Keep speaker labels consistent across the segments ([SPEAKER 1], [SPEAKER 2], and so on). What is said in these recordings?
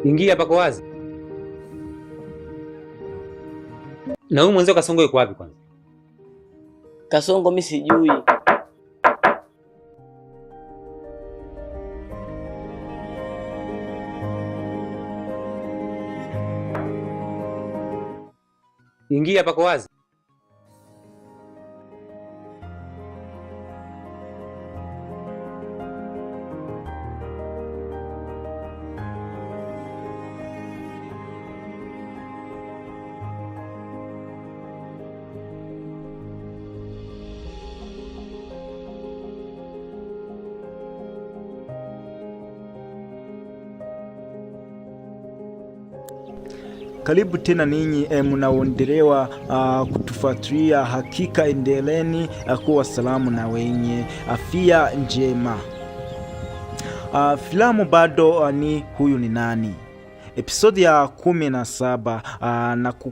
[SPEAKER 1] Ingia, pako wazi. Na huyu mwenzio Kasongo yuko wapi kwanza?
[SPEAKER 2] Kasongo mimi sijui.
[SPEAKER 1] Ingia, pako wazi.
[SPEAKER 3] Karibu tena ninyi mnaoendelewa kutufuatilia. Hakika endeleni kuwa salamu na wenye afya njema. Filamu bado ni Huyu ni Nani, episodi ya 17.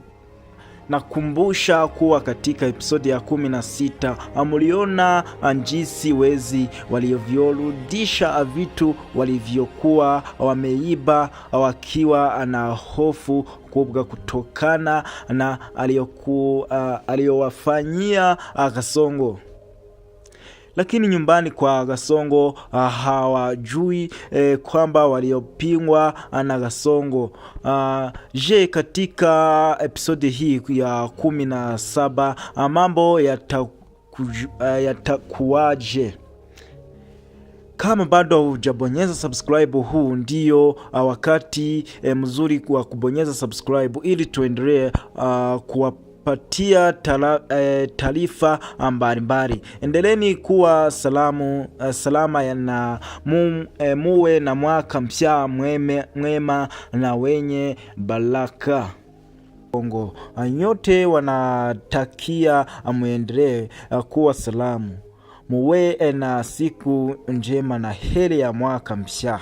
[SPEAKER 3] Nakumbusha kuwa katika episodi ya 16 muliona jinsi wezi walivyorudisha vitu walivyokuwa wameiba wakiwa na hofu kubwa kutokana na aliyowafanyia Kasongo. Lakini nyumbani kwa Kasongo hawajui kwamba waliopingwa na Kasongo. Je, katika episodi hii ya 17 mambo yatakuwaje? Kama bado hujabonyeza subscribe, huu ndio wakati mzuri wa kubonyeza subscribe ili tuendelee kuwapatia taarifa mbalimbali. Endeleni kuwa salama na muwe na mwaka mpya mwema na wenye baraka. Nyote wanatakia muendelee kuwa salamu. Muwe na siku njema na heri ya mwaka mpya.